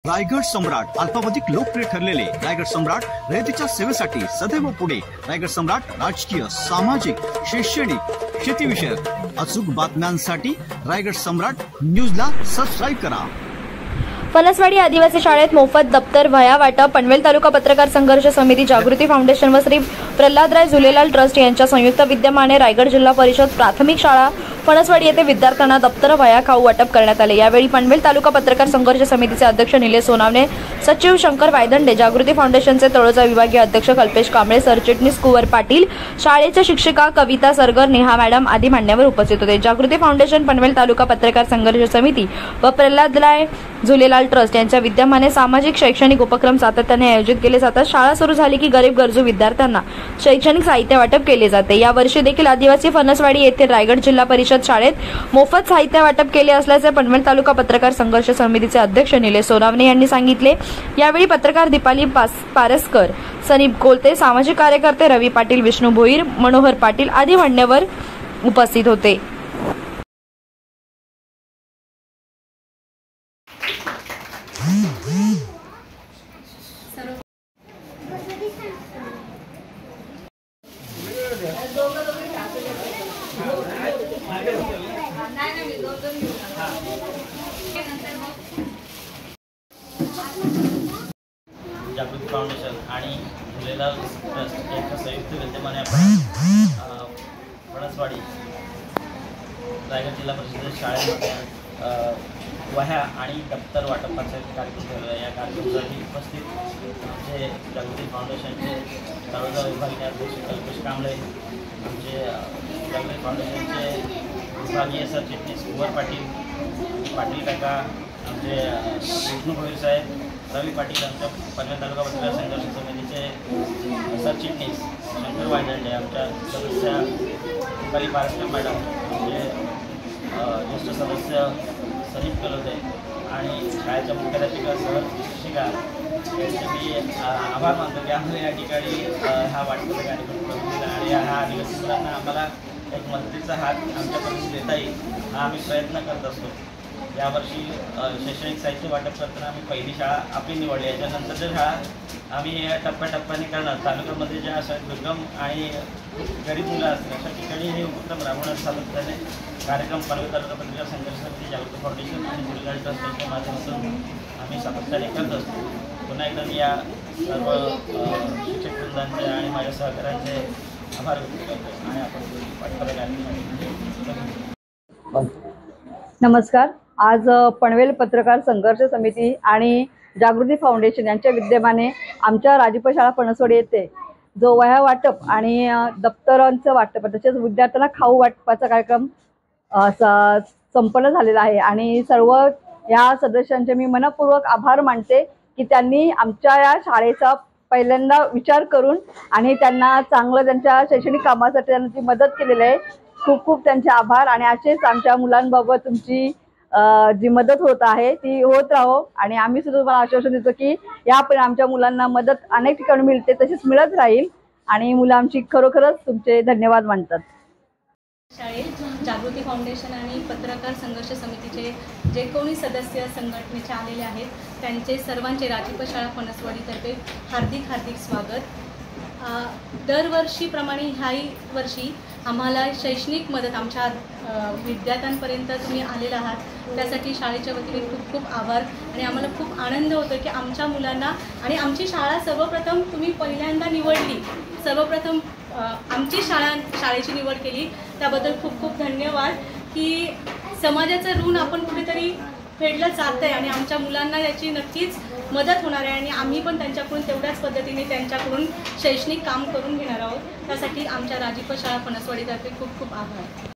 रायगड सम्राट अल्पावधीत लोकप्रिय ठरलेले रायगड सम्राट रयतेच्या सेवेसाठी सदैव पुढे। रायगड सम्राट राजकीय, सामाजिक, शैक्षणिक, शेतीविषयक अचूक बातम्यांसाठी रायगड सम्राट न्यूजला सबस्क्राइब करा। फणसवाडी आदिवासी शाळेत मोफत दप्तर वह्या वाटप। पनवेल तालुका पत्रकार संघर्ष समिती, जागृती फाउंडेशन व श्री प्रल्हादराय झुलेलाल ट्रस्ट यांच्या संयुक्त विद्यमाने रायगड जिल्हा परिषद प्राथमिक शाळा फणसवाडी येथे विद्यार्थ्यांना दप्तर वह्या खाऊ वाटप करण्यात आले। यावेळी पनवेल तालुका पत्रकार संघर्ष समितीचे अध्यक्ष निलेश सोनावणे, सचिव शंकर वायदंडे, जागृती फाउंडेशनचे तळोजा विभागीय अध्यक्ष कल्पेश कांबळे, सरचिटणीस कुंवर पाटील, शाळेच्या शिक्षिका कविता सरगर, नेहा मॅडम आदी मान्यवर उपस्थित होते। जागृती फाउंडेशन, पनवेल तालुका पत्रकार संघर्ष समिती व प्रल्हादराय झुलेलाल ट्रस्ट यांच्या विद्यमाने सामाजिक शैक्षणिक उपक्रम सातत्याने आयोजित केले जातात। शाळा सुरू झाली की गरीब गरजू विद्यार्थ्यांना शैक्षणिक साहित्य वाटप केले जाते। या वर्षी देखील आदिवासी फणसवाडी येथे रायगड जिल्हा परिषद शाळेत मोफत साहित्य वाटप केले असल्याचे पनवेल तालुका पत्रकार संघर्ष समितीचे अध्यक्ष निलेश सोनावणे यांनी सांगितले। यावेळी पत्रकार दीपाली पारसकर, सनीप कोलते, सामाजिक कार्यकर्ते रवी पाटील, विष्णू भोईर, मनोहर पाटील आदी मान्यवर उपस्थित होते। जागृती फाउंडेशन आणि झुलेलाल ट्रस्ट यांच्या संयुक्त विद्यमाने आपण फणसवाडी रायगड जिल्हा परिषद शाळेमध्ये वह्या आणि दप्तर वाटपाचा कार्यक्रम ठेवला। या कार्यक्रमासाठी उपस्थित आमचे जागृती फाउंडेशनचे तळोजा विभागीय अध्यक्ष कल्पेश कांबळे, आमचे जागृती फाउंडेशनचे विभागीय सरचिटणीस कुंवर पाटील काका, आमचे विष्णू भोईर साहेब, रवी पाटील, आमच्या पनवेल तालुका पत्रकार संघर्ष समितीचे सरचिटणीस शंकर वायदंडे, आमच्या सदस्य दीपाली पारसकर मॅडम, आमचे ज्येष्ठ सदस्य सनीप कोलते आणि शाळेच्या मुख्याध्यापिका सह शिक्षिका यांचे मी आभार मानतो की आम्हाला या ठिकाणी हा वाटपाचा कार्यक्रम करून दिला आणि ह्या आदिवासी मुलांना आम्हाला एक मदतीचा हात आमच्यापर्यंत देता येईल हा आम्ही प्रयत्न करत असतो। यावर्षी शैक्षणिक साहित्य वाटप करताना आम्ही पहिली शाळा आपली निवडली। याच्यानंतरच्या शाळा आम्ही या टप्प्याटप्प्याने करणार। तालुक्यामध्ये ज्या अशा दुर्गम आणि गरीब मुलं असतील अशा ठिकाणी हे उपक्रम राबवण्यात सातत्याने कार्यक्रम पनवेल तालुका पत्रकार संघर्ष समिती, जागृती फाउंडेशन आणि झुलेलाल ट्रस्ट यांच्या माध्यमातून आम्ही सातत्याने करत असतो। पुन्हा एकदा मी या सर्व शिक्षक वृंदांचे आणि माझ्या सहकाऱ्यांचे आभार व्यक्त करतो आणि आपण नमस्कार। आज पनवेल पत्रकार संघर्ष समिती आणि जागृती फाउंडेशन यांच्या विद्यमाने आमच्या राजीप शाळा फणसवाडी येथे जो वह्या वाटप आणि दप्तरांचं वाटप तसेच विद्यार्थ्यांना खाऊ वाटपाचा कार्यक्रम संपन्न झालेला आहे आणि सर्व या सदस्यांचे मी मनपूर्वक आभार मानते की त्यांनी आमच्या या शाळेचा पहिल्यांदा विचार करून आणि त्यांना चांगलं त्यांच्या शैक्षणिक कामासाठी त्यांची मदत केलेली आहे। खूप खूप त्यांचे आभार आणि असेच आमच्या मुलांबाबत तुमची जी मदत होत आहे ती होत राहो आणि आम्ही सुद्धा तुम्हाला आश्वासन देतो की यापुढे आमच्या मुलांना मदत अनेक ठिकाणी मिळते तशीच मिळत राहील आणि मुलं आमची खरोखरच तुमचे धन्यवाद मानतात। शाळेत जागृती फाउंडेशन आणि पत्रकार संघर्ष समितीचे जे कोणी सदस्य संघटनेचे आलेले आहेत त्यांचे सर्वांचे राजीप शाळा फणसवाडीतर्फे हार्दिक हार्दिक स्वागत। दरवर्षीप्रमाणे ह्याही वर्षी आम्हाला शैक्षणिक मदत आमच्या विद्यार्थ्यांपर्यंत तुम्ही आलेला आहात त्यासाठी शाळेच्या वतीने खूप खूप आभार आणि आम्हाला खूप आनंद होतो की आमच्या मुलांना आणि आमची शाळा सर्वप्रथम तुम्ही पहिल्यांदा निवडली, सर्वप्रथम आमची शाळेची निवड केली त्याबद्दल खूप खूप धन्यवाद की समाजाचं ऋण आपण कुठेतरी फेडलं जात आहे आणि आमच्या मुलांना याची नक्कीच मदत होणार आहे आणि आम्ही पण त्यांच्याकडून तेवढ्याच पद्धतीने त्यांच्याकडून शैक्षणिक काम करून घेणार आहोत। त्यासाठी आमच्या राजीप शाळा फणसवाडीतर्फे खूप खूप आभार।